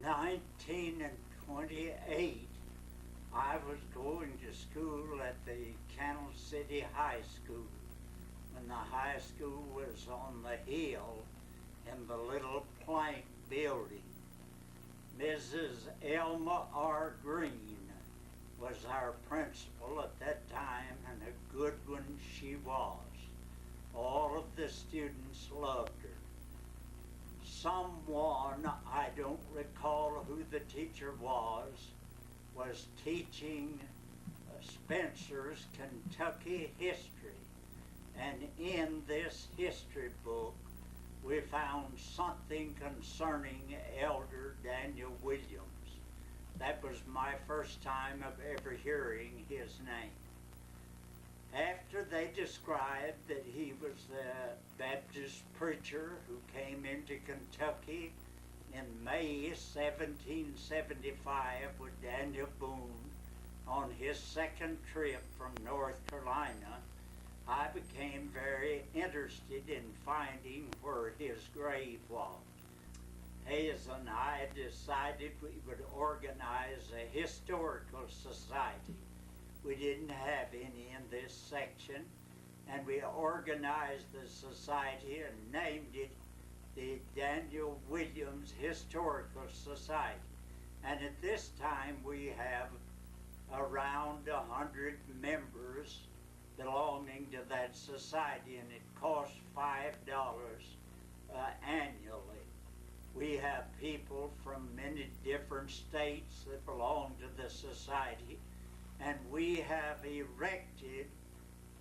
1928, I was going to school at the Canal City High School, when the high school was on the hill in the little plank building. Mrs. Elma R. Green was our principal at that time, and a good one she was. All of the students loved her. Someone, I don't recall who the teacher was teaching Spencer's Kentucky history. And in this history book, we found something concerning Elder Daniel Williams. That was my first time of ever hearing his name. After they described that he was the Baptist preacher who came into Kentucky in May 1775 with Daniel Boone on his second trip from North Carolina, I became very interested in finding where his grave was. Hazel and I decided we would organize a historical society. We didn't have any in this section, and we organized the society and named it the Daniel Williams Historical Society. And at this time we have around 100 members belonging to that society, and it costs $5 annually. We have people from many different states that belong to the society, and we have erected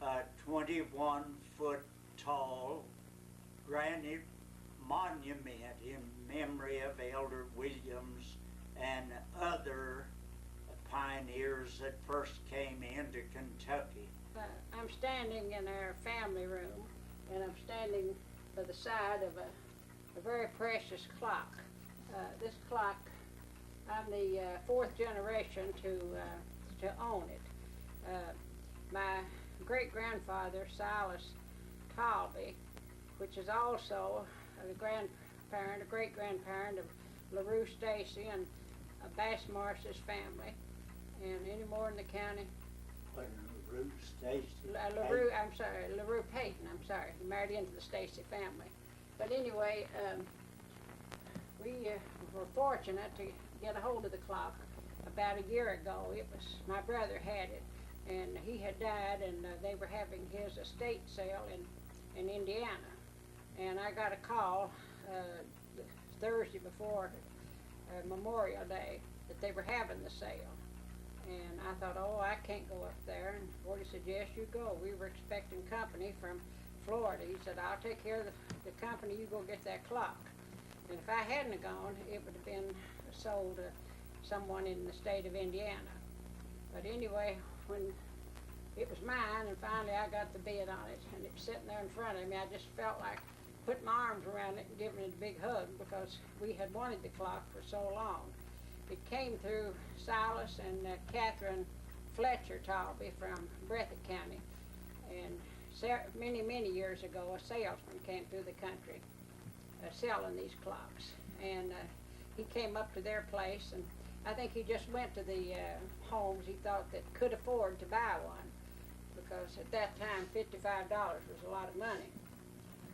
a 21-foot tall granite monument in memory of Elder Williams and other pioneers that first came into Kentucky. I'm standing in our family room, and I'm standing by the side of a very precious clock. This clock, I'm the fourth generation to own it. My great-grandfather, Silas Talby, which is also a great-grandparent of LaRue Stacy and Bass Marsh's family, and any more in the county. LaRue Stacy? LaRue Payton, I'm sorry. He married into the Stacy family. But anyway, we were fortunate to get a hold of the clock about a year ago. My brother had it, and he had died, and they were having his estate sale in Indiana. And I got a call Thursday before Memorial Day that they were having the sale. And I thought, oh, I can't go up there. And Wardie said, yes, you go. We were expecting company from Florida. He said, I'll take care of the company. You go get that clock. And if I hadn't gone, it would have been sold to someone in the state of Indiana. But anyway, when it was mine, and finally I got the bid on it, and it was sitting there in front of me, I just felt like putting my arms around it and giving it a big hug, because we had wanted the clock for so long. It came through Silas and Catherine Fletcher Talby from Breathitt County. And many, many years ago, a salesman came through the country selling these clocks. And he came up to their place, and I think he just went to the homes he thought that could afford to buy one, because at that time $55 was a lot of money.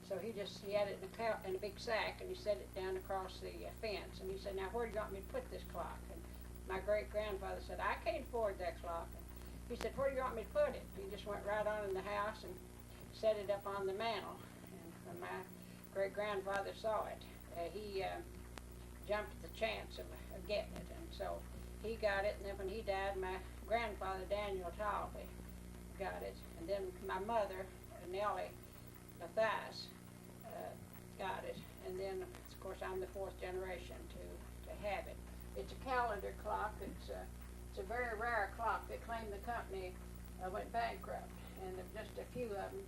So he had it in a big sack, and he set it down across the fence. And he said, now where do you want me to put this clock? And my great-grandfather said, I can't afford that clock. And he said, where do you want me to put it? He just went right on in the house and set it up on the mantle. And when my great-grandfather saw it, he jumped at the chance of getting it. And so he got it, and then when he died, my grandfather, Daniel Talby, got it. And then my mother, Nellie Mathias, got it, and then of course I'm the fourth generation to have it. It's a calendar clock. It's a very rare clock. They claim the company went bankrupt, and there are just a few of them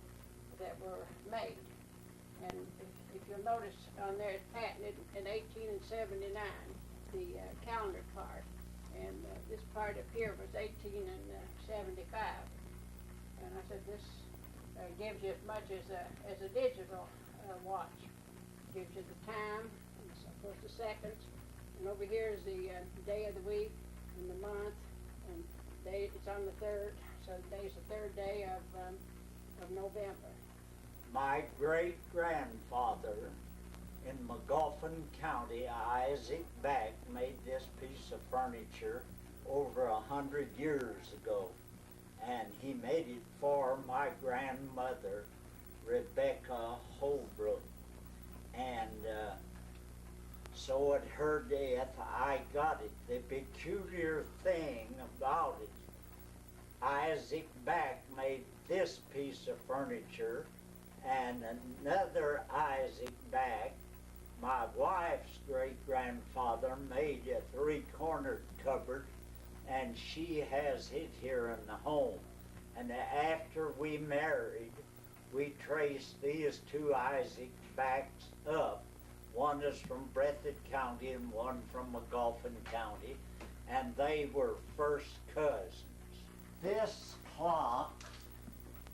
that were made. And if you'll notice on there, it's patented in 1879, the calendar part, and this part up here was 1875. And I said, this gives you as much as a digital watch. Gives you the time, and of course the seconds, and over here is day of the week and the month, and it's on the 3rd, so today's the 3rd day of November. My great-grandfather in McGoffin County, Isaac Back, made this piece of furniture over 100 years ago. And he made it for my grandmother, Rebecca Holbrook. And so at her death, I got it. The peculiar thing about it, Isaac Back made this piece of furniture, and another Isaac Back, my wife's great-grandfather, made a 3-cornered cupboard, and she has it here in the home. And after we married, we traced these 2 Isaac Backs up. One is from Breathitt County and one from McGoffin County, and they were first cousins. This clock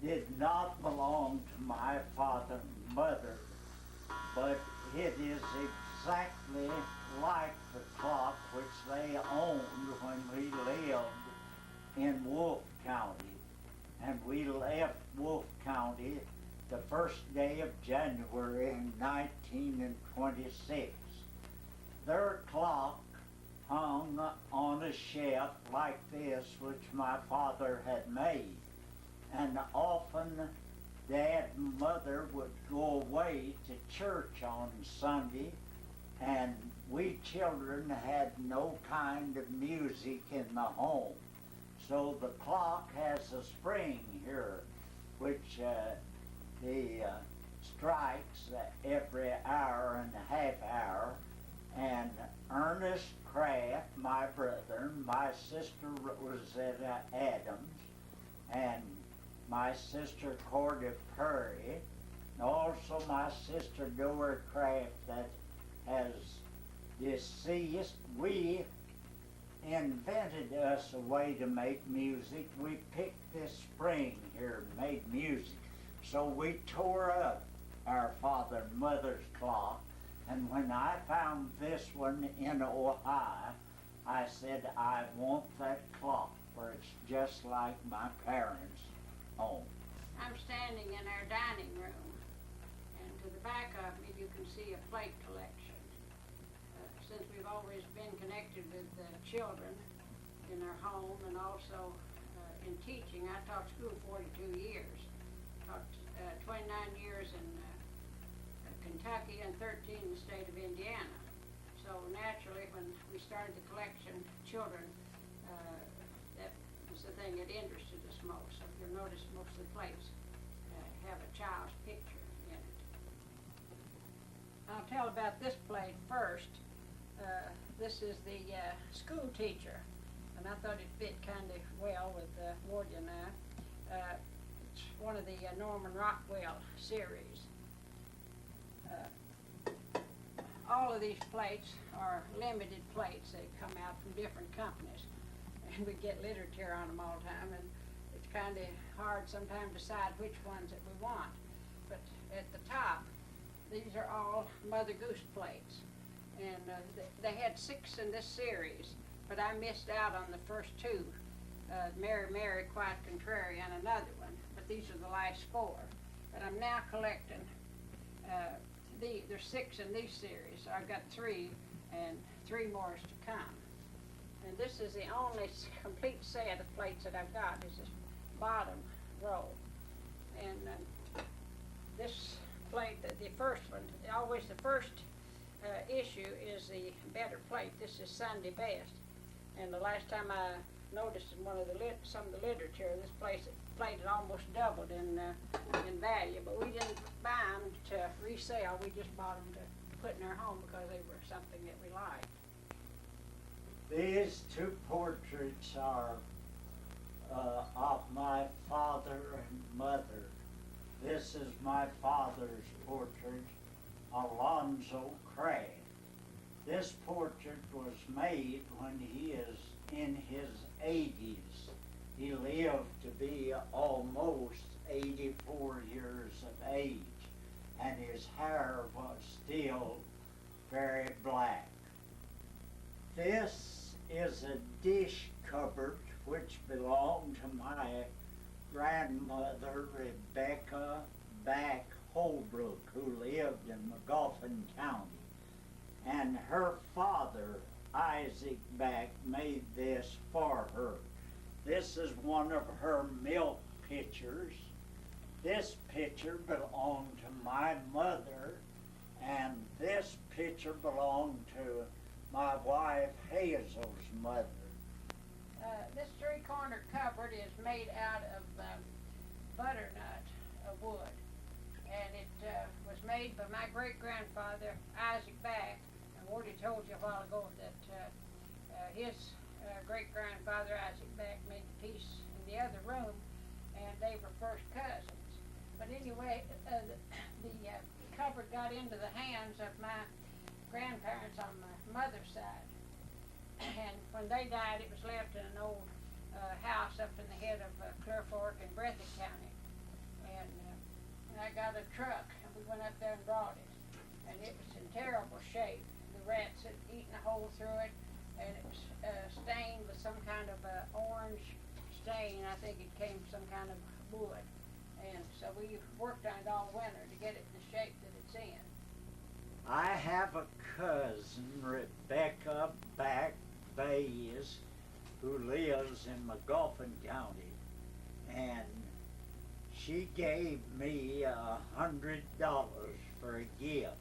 did not belong to my father and mother, but it is exactly like the clock which they owned when we lived in Wolfe County. And we left Wolfe County the first day of January in 1926. Their clock hung on a shelf like this, which my father had made. And often Dad and Mother would go away to church on Sunday, and we children had no kind of music in the home. So the clock has a spring here, which strikes every hour and a half hour. And Ernest Craft, my brother, my sister Rosetta Adams, and my sister Cordy Perry, and also my sister Dora Craft that has deceased. We invented us a way to make music. We picked this spring here and made music. So we tore up our father and mother's clock, and when I found this one in Ohio, I said, I want that clock, for it's just like my parents' home. I'm standing in our dining room, and to the back of me you can see a plate collection. Since we've always been connected with children in our home and also in teaching, I taught school 42 years. Taught 29 years in Kentucky and 13 in the state of Indiana. So naturally, when we started the collection, children, that was the thing that interested us most. So if you'll notice, most of the plates have a child's picture in it. I'll tell about this plate first. This is the school teacher, and I thought it fit kind of well with Wardie and I. It's one of the Norman Rockwell series. All of these plates are limited plates. They come out from different companies, and we get literature on them all the time, and it's kind of hard sometimes to decide which ones that we want. But at the top, these are all Mother Goose plates, and they had 6 in this series, but I missed out on the first 2, Mary Mary, Quite Contrary, and another one, but these are the last 4. But I'm now collecting, there's 6 in these series, so I've got 3, and 3 more is to come. And this is the only complete set of plates that I've got, is this bottom row. And this plate, the first one, always the first issue is the better plate. This is Sunday Best. And the last time I noticed in one of the some of the literature, this plate had almost doubled in value. But we didn't buy them to resell. We just bought them to put in our home because they were something that we liked. These 2 portraits are of my father and mother. This is my father's portrait, Alonzo Craft. This portrait was made when he is in his 80s. He lived to be almost 84 years of age, and his hair was still very black. This is a dish cupboard which belonged to my grandmother, Rebecca Back Holbrook, who lived in McGoffin County. And her father, Isaac Back, made this for her. This is one of her milk pitchers. This pitcher belonged to my mother, and this pitcher belonged to my wife Hazel's mother. This three-corner cupboard is made out of butternut wood, and it was made by my great-grandfather Isaac Back. And Wardie told you a while ago that his great-grandfather Isaac Back made the piece in the other room, and they were first cousins. But anyway, the cupboard got into the hands of my grandparents on my mother's side. And when they died, it was left in an old house up in the head of Clear Fork in Breathitt County. And I got a truck, and we went up there and brought it. And it was in terrible shape. The rats had eaten a hole through it, and it was stained with some kind of orange stain. I think it came from some kind of wood. And so we worked on it all winter to get it in the shape that it's in. I have a cousin, Rebecca Back Bays, who lives in McGoffin County, and she gave me $100 for a gift.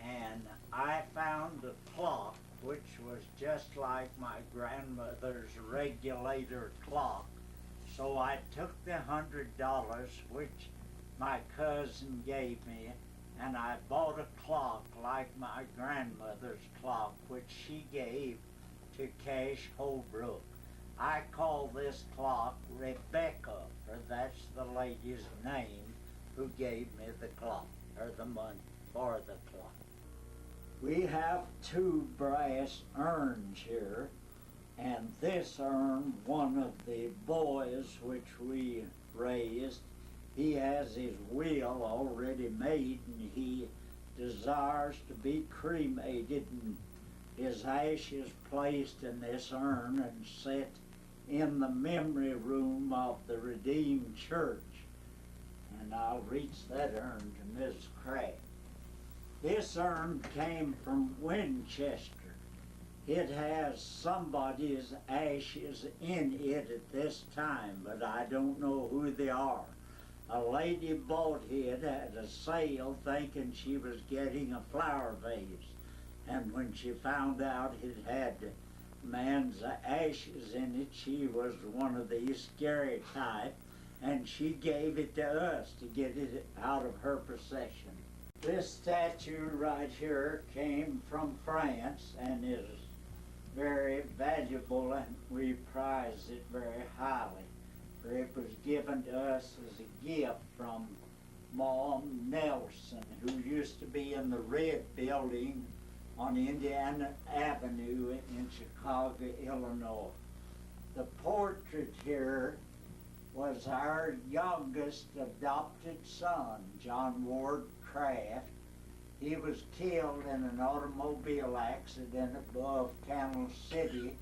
And I found a clock which was just like my grandmother's regulator clock. So I took the $100 which my cousin gave me, and I bought a clock like my grandmother's clock, which she gave to Cash Holbrook. I call this clock Rebecca, for that's the lady's name who gave me the clock, or the money for the clock. We have two brass urns here, and this urn, one of the boys which we raised, he has his will already made, and he desires to be cremated, and his ashes placed in this urn and set in the memory room of the Redeemed Church. And I'll reach that urn to Mrs. Craft. This urn came from Winchester. It has somebody's ashes in it at this time, but I don't know who they are. A lady bought it at a sale thinking she was getting a flower vase. And when she found out it had man's ashes in it, she was one of these scary type, and she gave it to us to get it out of her possession. This statue right here came from France and is very valuable, and we prize it very highly. For it was given to us as a gift from Mom Nelson, who used to be in the Red Building on Indiana Avenue in Chicago, Illinois. The portrait here was our youngest adopted son, John Ward Craft. He was killed in an automobile accident above Candle City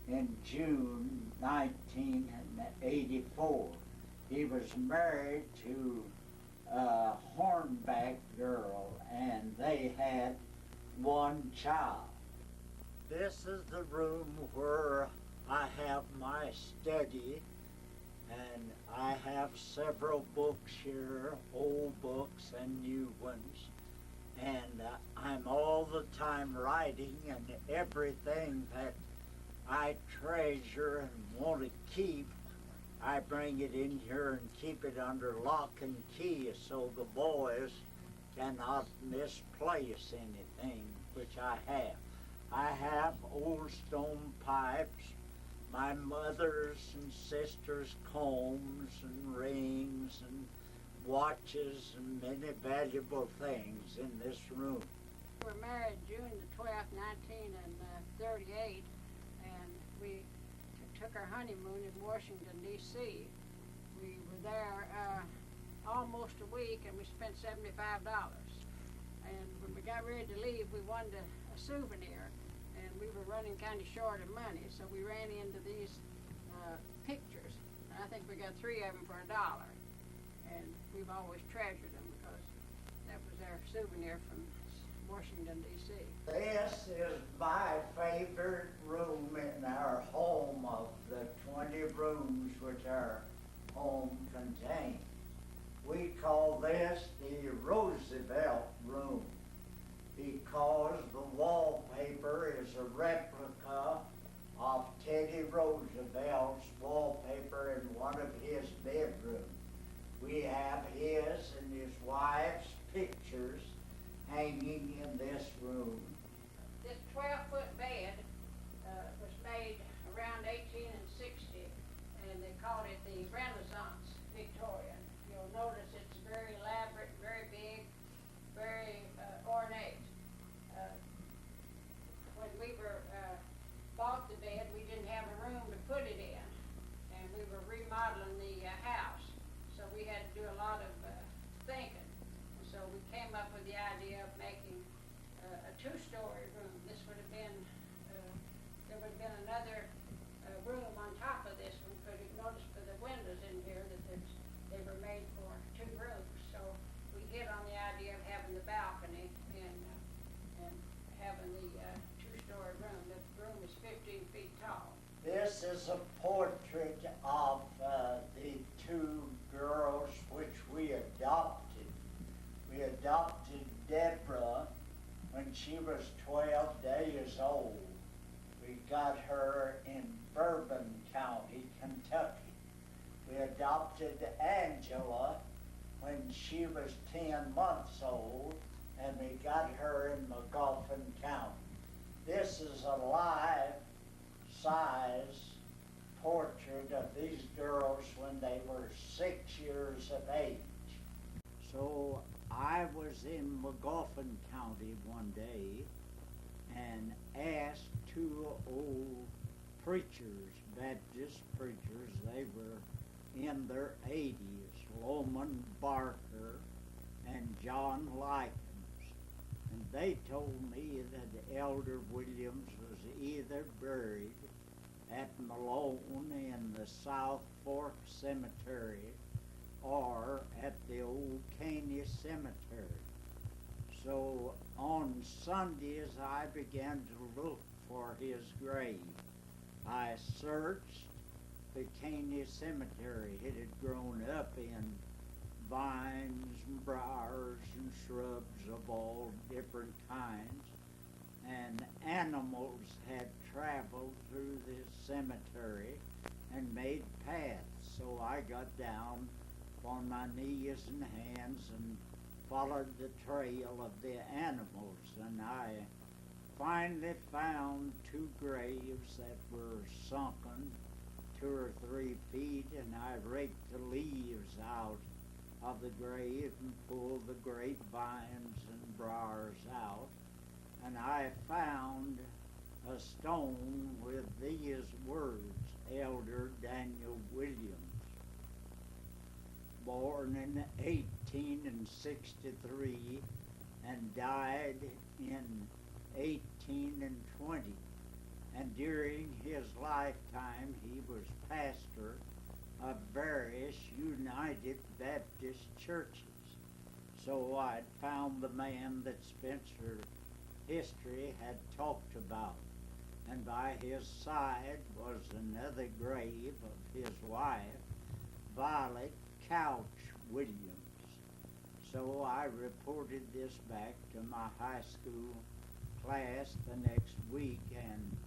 in June 1984. He was married to a Hornback girl, and they had one child. This is the room where I have my study, and I have several books here, old books and new ones. And I'm all the time writing, and everything that I treasure and want to keep, I bring it in here and keep it under lock and key so the boys cannot misplace anything, which I have. I have old stone pipes, my mother's and sister's combs and rings and watches and many valuable things in this room. We were married June the 12th, 1938, and we took our honeymoon in Washington, D.C. We were there almost a week, and we spent $75. And when we got ready to leave, we wanted a souvenir, and we we were running kind of short of money, so we ran into these pictures. And I think we got 3 of them for $1. And we've always treasured them because that was our souvenir from Washington, D.C. This is my favorite room in our home of the 20 rooms which our home contains. We call this the Roosevelt room because the wallpaper is a replica of Teddy Roosevelt's wallpaper in one of his bedrooms. We have his and his wife's pictures hanging in this room. This 12-foot bed was made around 1860, and they called it the Renaissance Victorian. You'll notice it's very elaborate, very big, very ornate. When we bought the bed, we didn't have a room to put it in, and we were remodeling the house, so we had to do a lot of thinking. So we came up with the idea of making a 2-story room. This would have been, there would have been another room on top of this one, but you notice for the windows in here that they were made for 2 rooms. So we hit on the idea of having the balcony and having the 2-story room. The room is 15 feet tall. This is a portrait of the 2 girls which we adopted. We adopted Deborah when she was 12 days old. We got her in Bourbon County, Kentucky. We adopted Angela when she was 10 months old, and we got her in McGoffin County. This is a life-size portrait of these girls when they were 6 years of age. So I was in McGoffin County one day and asked 2 old preachers, Baptist preachers, they were in their 80s, Loman Barker and John Likens. And they told me that Elder Williams was either buried at Malone in the South Fork Cemetery or at the old Caney Cemetery. So on Sundays I began to look for his grave. I searched the Caney Cemetery. It had grown up in vines and briars and shrubs of all different kinds, and animals had traveled through this cemetery and made paths. So I got down on my knees and hands and followed the trail of the animals, and I finally found 2 graves that were sunken 2 or 3 feet, and I raked the leaves out of the grave and pulled the grapevines and briars out, and I found a stone with these words, Elder Daniel Williams, born in 1863 and died in 1820. And during his lifetime, he was pastor of various United Baptist churches. So I'd found the man that Spencer history had talked about. And by his side was another grave of his wife, Violet Couch Williams. So I reported this back to my high school class the next week, and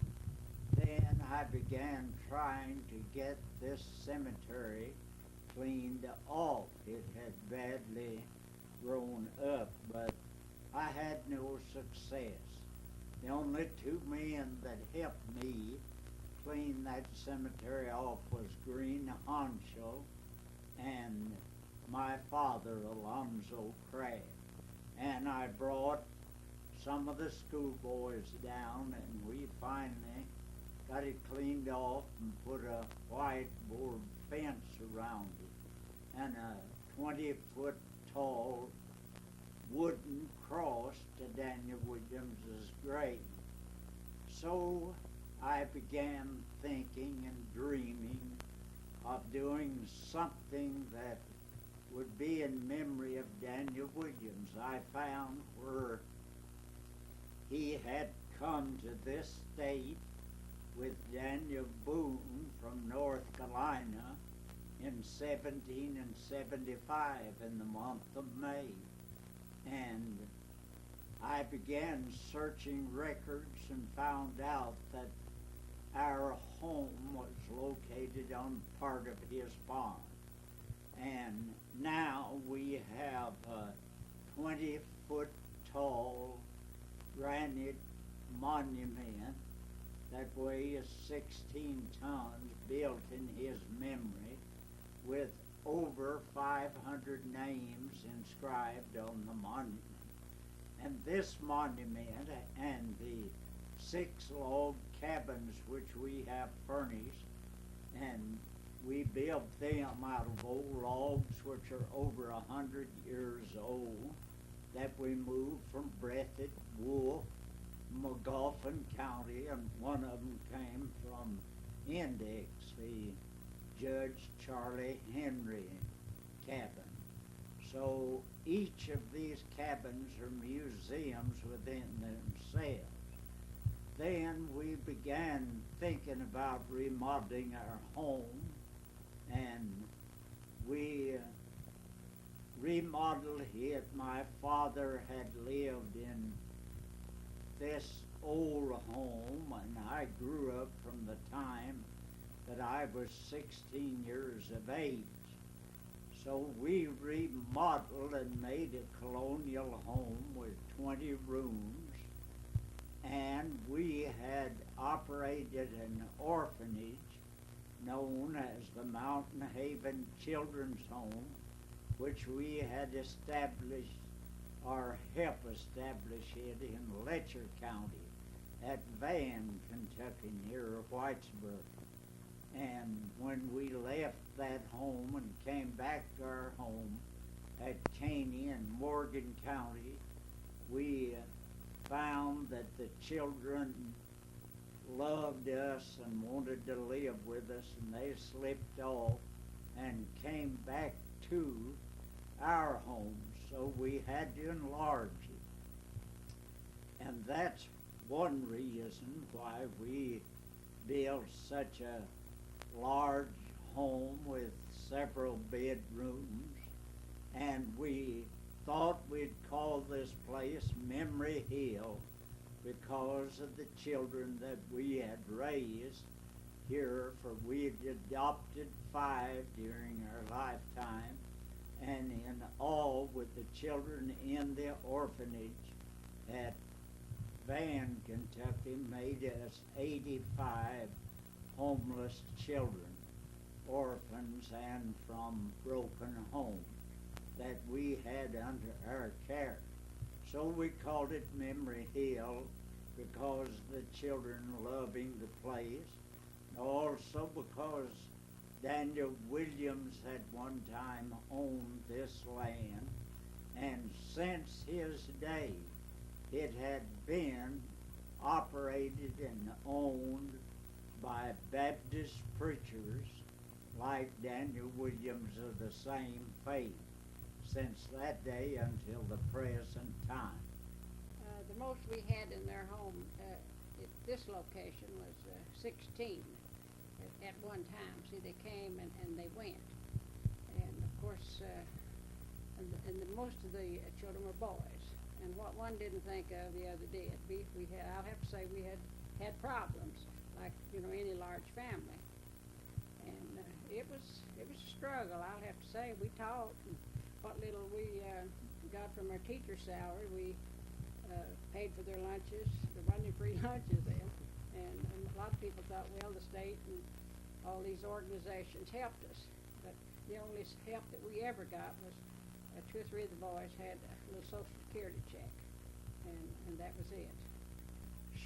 then I began trying to get this cemetery cleaned off. It had badly grown up, but I had no success. The only 2 men that helped me clean that cemetery off was Gene Cravens and my father, Alonzo Craft. And I brought some of the schoolboys down, and we finally got it cleaned off and put a whiteboard fence around it and a 20-foot tall wooden cross to Daniel Williams's grave. So I began thinking and dreaming of doing something that would be in memory of Daniel Williams. I found where he had come to this state with Daniel Boone from North Carolina in 1775 in the month of May. And I began searching records and found out that our home was located on part of his farm. And now we have a 20-foot tall granite monument that weighs 16 tons built in his memory with over 500 names inscribed on the monument. And this monument and the 6 log cabins which we have furnished, and we built them out of old logs which are over 100 years old that we moved from Breathitt, Wolf, McGoffin County, and one of them came from Index, the Judge Charlie Henry cabin. So each of these cabins are museums within themselves. Then we began thinking about remodeling our home, and we remodeled it. My father had lived in this old home, and I grew up from the time that I was 16 years of age. So we remodeled and made a colonial home with 20 rooms, and we had operated an orphanage known as the Mountain Haven Children's Home, which we had established or helped establish it in Letcher County at Van, Kentucky, near Whitesburg. And when we left that home and came back to our home at Caney in Morgan County, we found that the children loved us and wanted to live with us, and they slipped off and came back to our home. So we had to enlarge it. And that's one reason why we built such a large home with several bedrooms, and we thought we'd call this place Memory Hill because of the children that we had raised here, for we had adopted 5 during our lifetime, and in all, with the children in the orphanage at Van, Kentucky, made us 85 homeless children, orphans and from broken homes that we had under our care. So we called it Memory Hill because the children loving the place, and also because Daniel Williams had one time owned this land, and since his day it had been operated and owned by Baptist preachers like Daniel Williams of the same faith since that day until the present time. The most we had in their home at this location was 16 at one time. See, they came and they went. And of course, most of the children were boys. And what one didn't think of, the other did. I'll have to say we had problems, like, any large family. And it was a struggle, I'll have to say. We taught, and what little we got from our teacher's salary, we paid for their lunches. There wasn't any free lunches then. And a lot of people thought, well, the state and all these organizations helped us. But the only help that we ever got was 2 or 3 of the boys had a little Social Security check, and that was it.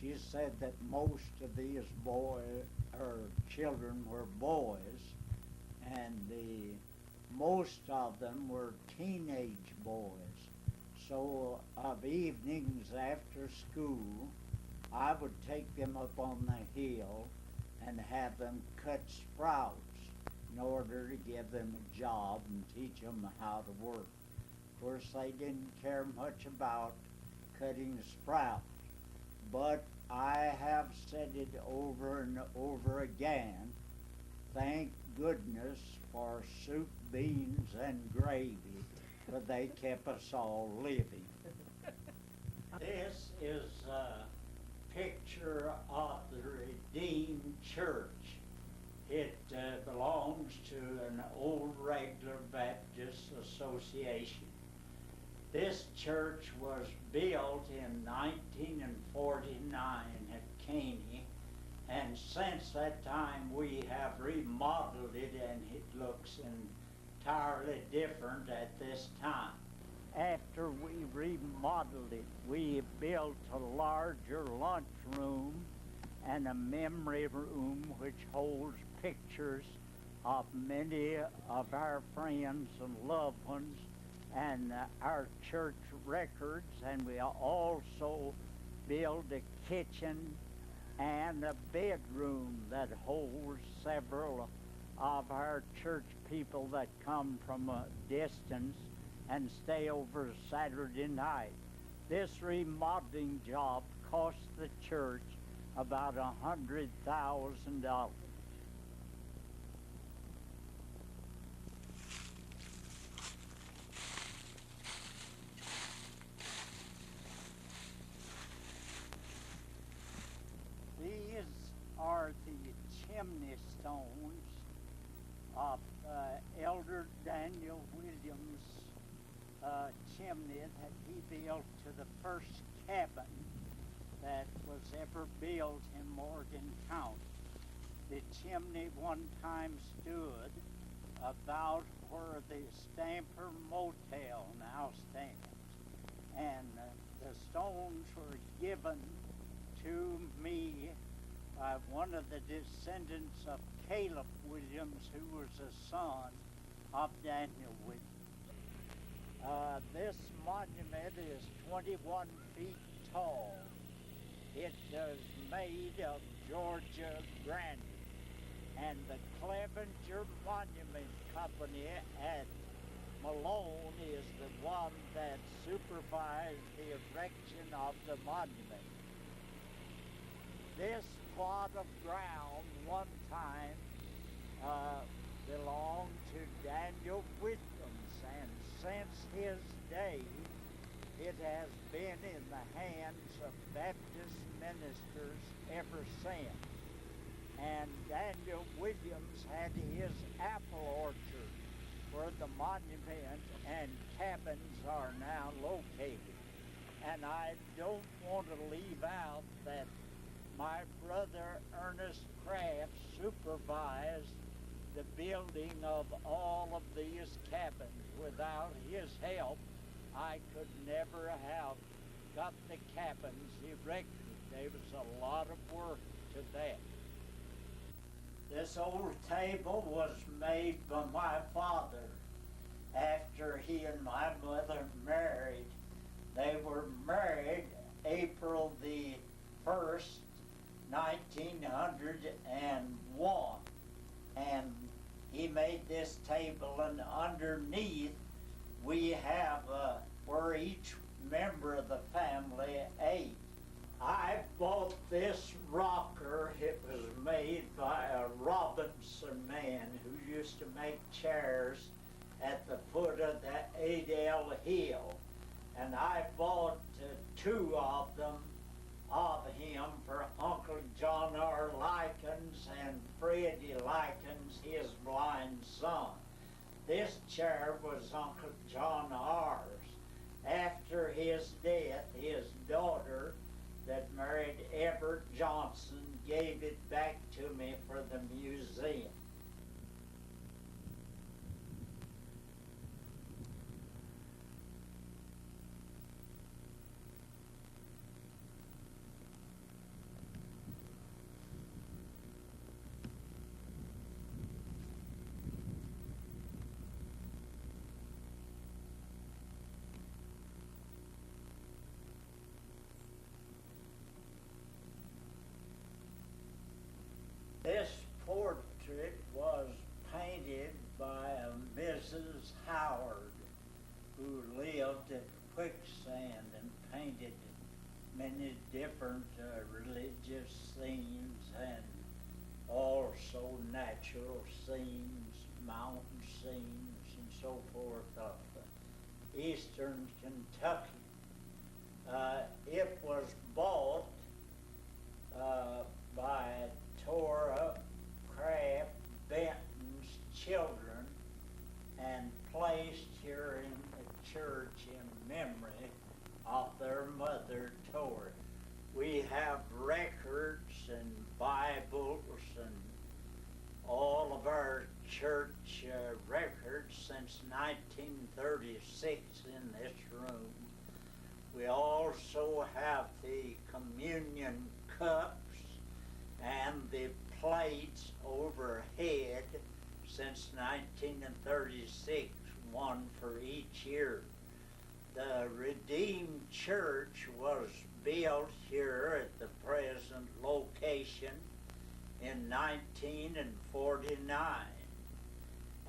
She said that most of these children were boys, and most of them were teenage boys. So of evenings after school, I would take them up on the hill and have them cut sprouts in order to give them a job and teach them how to work. Of course, they didn't care much about cutting sprouts, but I have said it over and over again, thank goodness for soup, beans, and gravy, for they kept us all living. This is a picture of the Redeemed Church. It belongs to an old regular Baptist association. This church was built in 1949 at Caney, and since that time we have remodeled it, and it looks entirely different at this time. After we remodeled it, we built a larger lunchroom and a memory room which holds pictures of many of our friends and loved ones and our church records, and we also built a kitchen and a bedroom that holds several of our church people that come from a distance and stay over Saturday night. This remodeling job cost the church about $100,000. These are the chimney stones of Elder Daniel Williams' chimney that he built to the first cabin that was ever built in Morgan County. The chimney one time stood about where the Stamper Motel now stands, and the stones were given to me by one of the descendants of Caleb Williams, who was a son of Daniel Williams. This monument is 21 feet tall. It is made of Georgia granite, and the Clevenger Monument Company at Malone is the one that supervised the erection of the monument. This plot of ground one time belonged to Daniel Williams, and since his day, it has been in the hands of Baptist ministers ever since. And Daniel Williams had his apple orchard where the monument and cabins are now located. And I don't want to leave out that my brother Ernest Craft supervised the building of all of these cabins. Without his help, I could never have got the cabins erected. There was a lot of work to that. This old table was made by my father after he and my mother married. They were married April the 1st, 1901, and he made this table, and underneath we have where each member of the family ate. I bought this rocker. It was made by a Robinson man who used to make chairs at the foot of the Adel Hill. And I bought two of them of him for Uncle John R. Likens and Freddie Likens, his blind son. This chair was Uncle John R.'s. After his death, his daughter that married Everett Johnson gave it back to me for the museum. This portrait was painted by a Mrs. Howard, who lived at Quicksand and painted many different religious scenes and also natural scenes, mountain scenes, and so forth of eastern Kentucky. It was bought by Torah Craft Benton's children and placed here in the church in memory of their mother, Torah. We have records and Bibles and all of our church records since 1936 in this room. We also have the communion cups and the plates overhead since 1936, one for each year. The Redeemed Church was built here at the present location in 1949.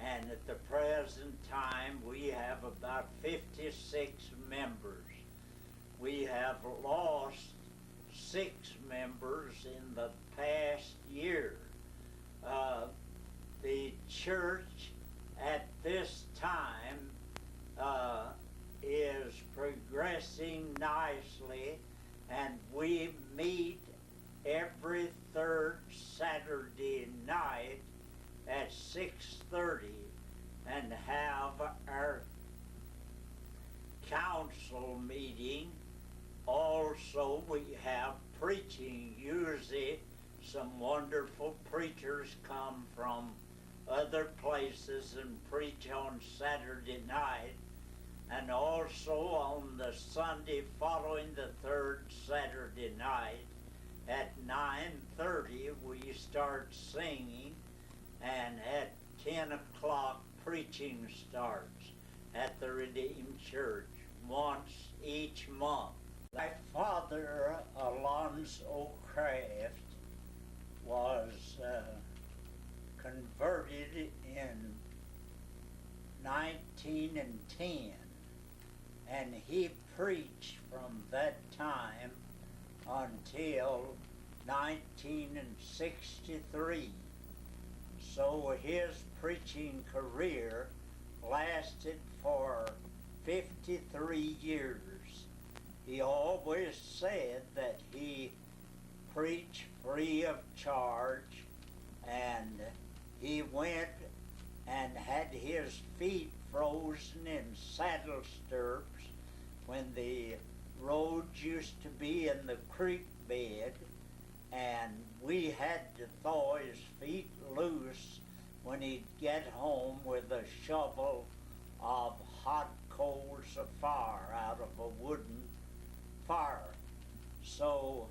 And at the present time, we have about 56 members. We have lost 6 members in the past year. The church at this time is progressing nicely, and we meet every third Saturday night at 6:30 and have our council meeting. Also, we have preaching. Usually some wonderful preachers come from other places and preach on Saturday night. And also on the Sunday following the third Saturday night at 9:30 we start singing, and at 10 o'clock preaching starts at the Redeemed Church once each month. My father, Alonzo Craft, was converted in 1910, and he preached from that time until 1963. So his preaching career lasted for 53 years. He always said that he preached free of charge, and he went and had his feet frozen in saddle stirrups when the roads used to be in the creek bed, and we had to thaw his feet loose when he'd get home with a shovel of hot coals of fire out of a wooden fire. So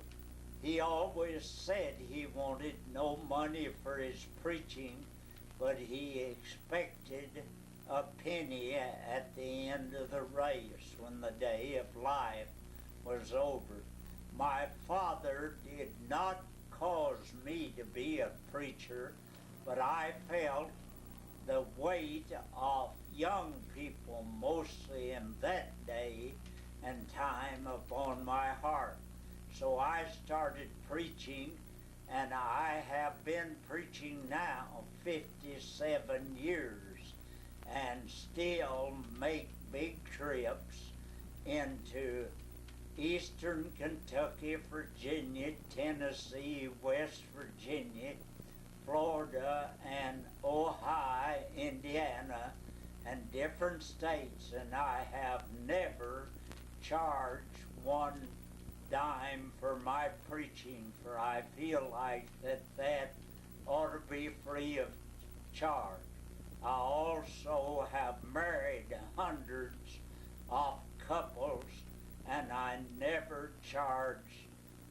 he always said he wanted no money for his preaching, but he expected a penny at the end of the race when the day of life was over. My father did not cause me to be a preacher, but I felt the weight of young people, mostly in that day and time, upon my heart. So I started preaching, and I have been preaching now 57 years and still make big trips into eastern Kentucky, Virginia, Tennessee, West Virginia, Florida, and Ohio, Indiana, and different states, and I have never charged one dime for my preaching, for I feel like that ought to be free of charge. I also have married hundreds of couples, and I never charge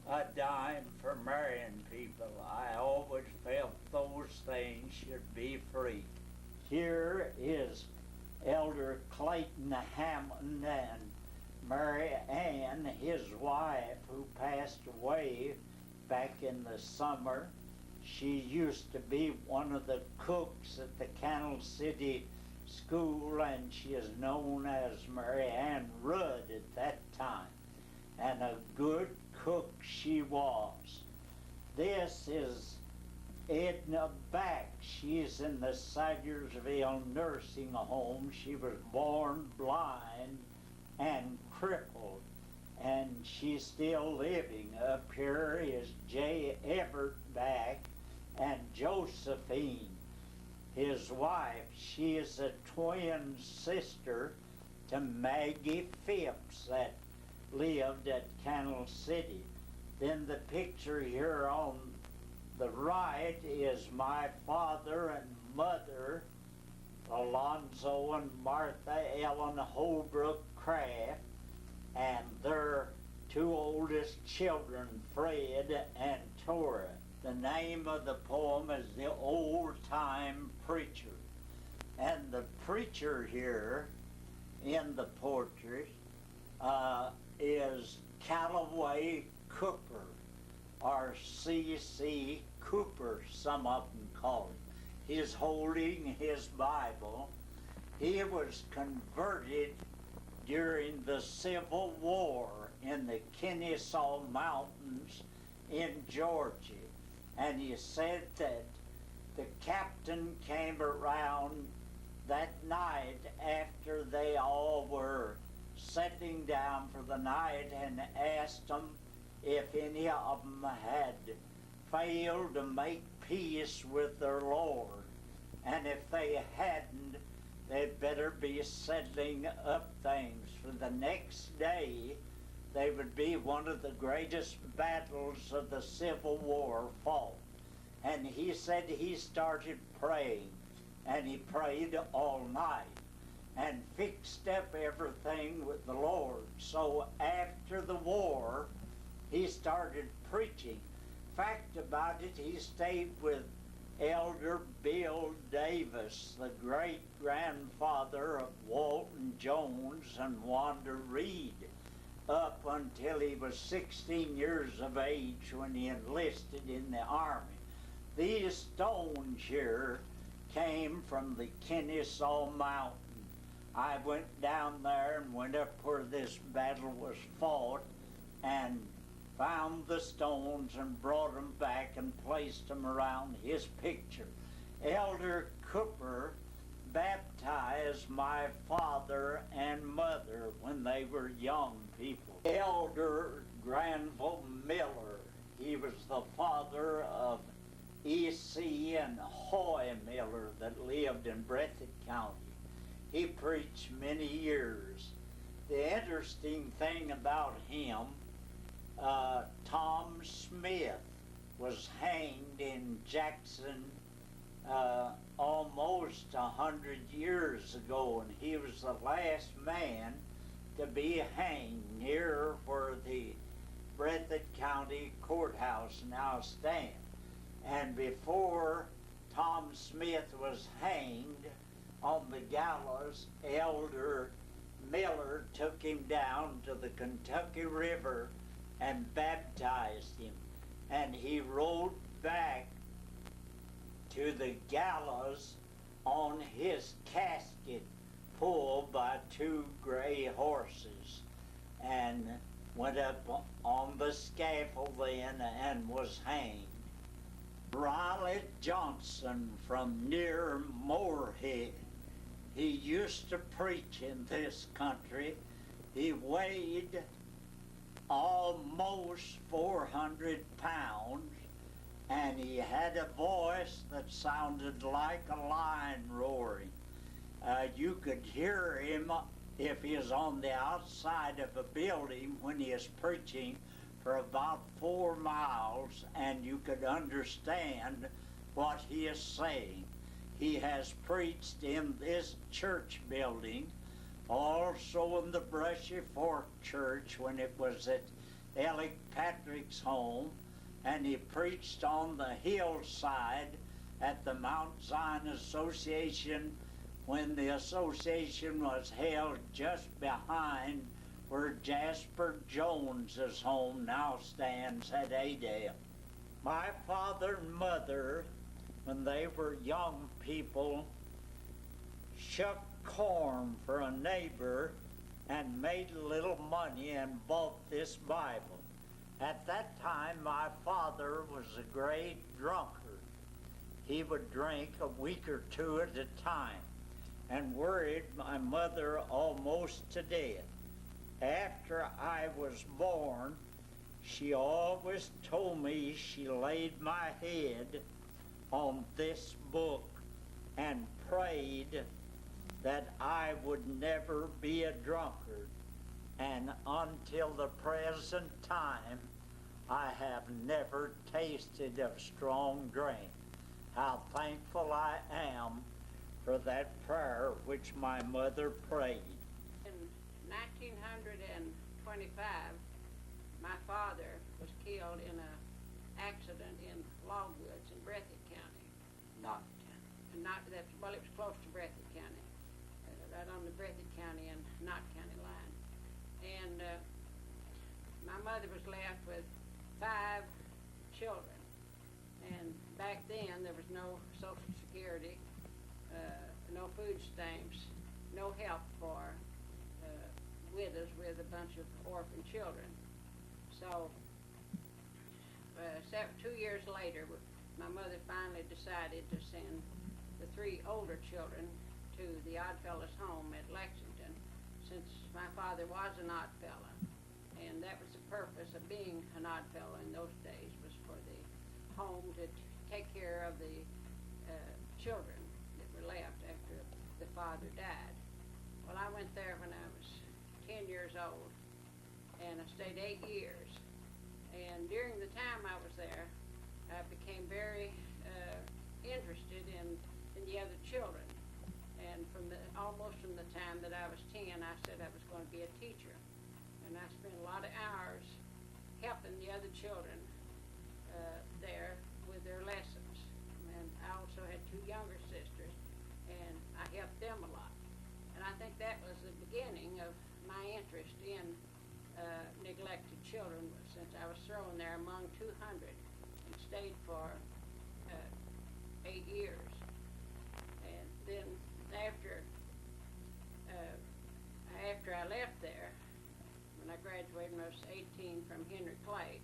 a dime for marrying people. I always felt those things should be free. Here is Elder Clayton Hammond and Mary Ann, his wife, who passed away back in the summer, She used to be one of the cooks at the Canal City School, and she is known as Mary Ann Rudd at that time. And a good cook she was. This is Edna Back. She's in the Sagersville nursing home. She was born blind and crippled, and she's still living. Up here is J. Everett Back and Josephine, his wife. She is a twin sister to Maggie Phipps that lived at Canal City. Then the picture here on the right is my father and mother, Alonzo and Martha Ellen Holbrook Craft, and their two oldest children, Fred and Tora. The name of the poem is The Old Time Preacher. And the preacher here in the portrait is Callaway Cooper, or C.C. Cooper, some of them call him. He's holding his Bible. He was converted during the Civil War in the Kennesaw Mountains in Georgia. And he said that the captain came around that night after they all were settling down for the night and asked them if any of them had failed to make peace with their Lord. And if they hadn't, they'd better be settling up things. For the next day, they would be one of the greatest battles of the Civil War fought. And he said he started praying, and he prayed all night and fixed up everything with the Lord. So after the war, he started preaching. Fact about it, he stayed with Elder Bill Davis, the great-grandfather of Walton Jones and Wanda Reed, up until he was 16 years of age when he enlisted in the Army. These stones here came from the Kennesaw Mountain. I went down there and went up where this battle was fought and found the stones and brought them back and placed them around his picture. Elder Cooper baptized my father and mother when they were young people. Elder Granville Miller, he was the father of E.C. and Hoy Miller that lived in Breathitt County. He preached many years. The interesting thing about him, Tom Smith was hanged in Jackson almost 100 years ago, and he was the last man to be hanged near where the Breathitt County Courthouse now stands. And before Tom Smith was hanged on the gallows, Elder Miller took him down to the Kentucky River and baptized him. And he rode back to the gallows on his casket pulled by two gray horses, and went up on the scaffold then and was hanged. Riley Johnson from near Moorhead. He used to preach in this country. He weighed almost 400 pounds, and he had a voice that sounded like a lion roaring. You could hear him if he was on the outside of a building when he is preaching for about 4 miles, and you could understand what he is saying. He has preached in this church building, also in the Brushy Fork Church when it was at Alec Patrick's home, and he preached on the hillside at the Mount Zion Association when the association was held just behind where Jasper Jones's home now stands at Adel. My father and mother, when they were young people, shook corn for a neighbor and made a little money and bought this Bible. At that time, my father was a great drunkard. He would drink a week or two at a time and worried my mother almost to death. After I was born, she always told me she laid my head on this book and prayed that I would never be a drunkard. And until the present time, I have never tasted of strong drink. How thankful I am for that prayer which my mother prayed. In 1925, my father was killed in an accident in Logwoods in Breathitt County. It was close to Breathitt County, right on the Breathitt County and Knott County line. And my mother was left with 5 children. And back then, there was no Social Security, no food stamps, no help for widows with a bunch of orphan children. So 2 years later, my mother finally decided to send the 3 older children to the Oddfellows home at Lexington, since my father was an Oddfellow. And that was the purpose of being an Oddfellow in those days, was for the home to take care of the children that were left after the father died. Well, I went there when I was 10 years old, and I stayed 8 years. And during the time I was there, I became very interested in the other children. And almost from the time that I was 10, I said I was going to be a teacher. And I spent a lot of hours helping the other children there with their lessons. And I also had 2 younger sisters, and I helped them a lot. And I think that was the beginning of my interest in neglected children, since I was thrown there among 200 and stayed for 8 years. And then after I left there, when I graduated when I was 18 from Henry Clay,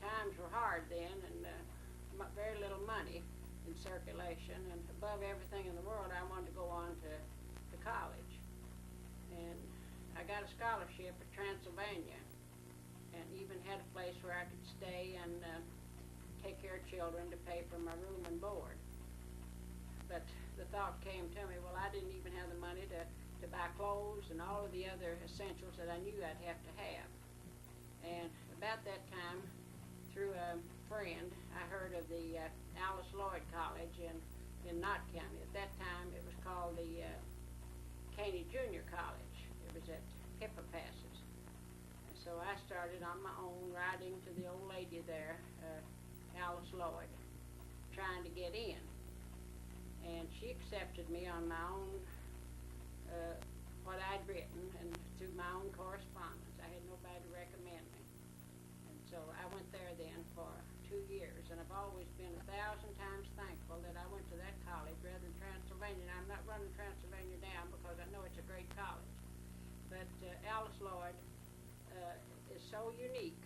times were hard then, and very little money in circulation, and above everything in the world, I wanted to go on to college. And I got a scholarship at Transylvania, and even had a place where I could stay and take care of children to pay for my room and board. But the thought came to me, well, I didn't even have the money to buy clothes and all of the other essentials that I knew I'd have to have. And about that time, through a friend, I heard of the Alice Lloyd College in Knott County. At that time, it was called the Caney Junior College. It was at Pippa Passes. And so I started on my own, writing to the old lady there, Alice Lloyd, trying to get in. And she accepted me on my own, what I'd written, and through my own correspondence. I had nobody to recommend me. And so I went there then for 2 years, and I've always been 1,000 times thankful that I went to that college rather than Transylvania. And I'm not running Transylvania down because I know it's a great college. But Alice Lloyd is so unique,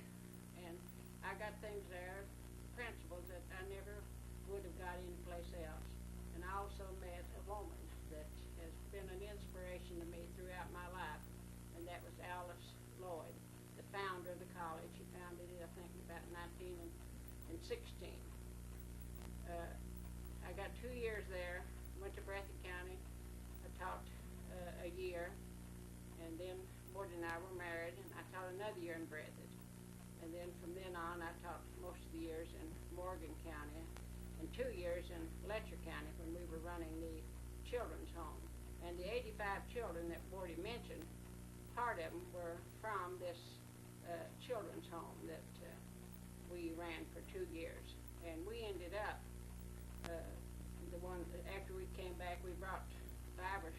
and I got things there, principles that I never would have got anyplace else. And I also met a woman that has been an inspiration to me throughout my life, and that was Alice Lloyd, the founder of the college. She founded it, I think, about 1916. I got 2 years there, went to Breathitt County. I taught a year, and then Wardie and I were married, and I taught another year in Breathitt. And then from then on, I taught most of the years in Morgan County, and 2 years in Letcher County when we were running the children's home. And the 85 children that Wardie mentioned, part of them were from this children's home that we ran for 2 years. And we ended up, after we came back, we brought 5 or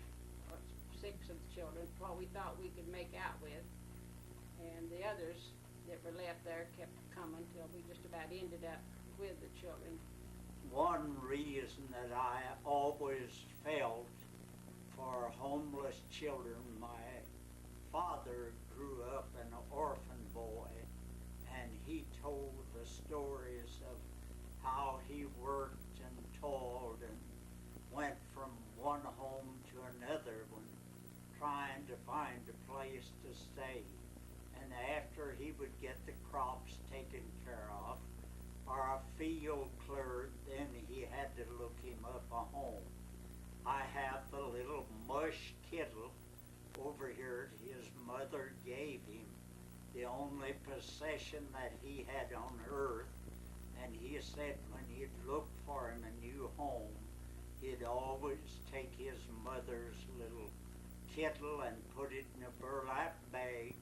6 of the children, what we thought we could make out with. And the others that were left there kept coming till we just about ended up with the children. One reason that I always felt for homeless children, my father grew up an orphan boy, and he told the stories of how he worked and toiled and went from one home to another one, trying to find a place to stay. And after he would get the crops taken care of, or a field cleared, then he had to look him up a home. I have the little mush kidtle over here his mother gave him, the only possession that he had on earth, and he said when he'd look for him a new home, he'd always take his mother's little kidtle and put it in a burlap bag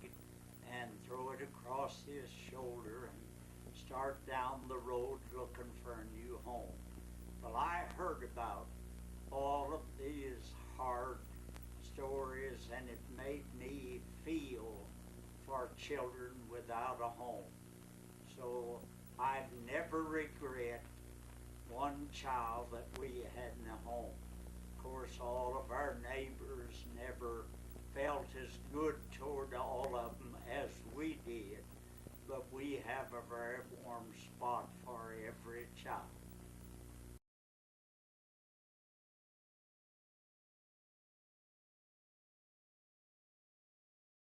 and throw it across his shoulder and start down the road looking for a new home. Well, I heard about all of these hard stories, and it made me feel for children without a home. So I've never regret one child that we had in a home. Of course, all of our neighbors never felt as good toward all of them as we did, but we have a very warm spot for every child.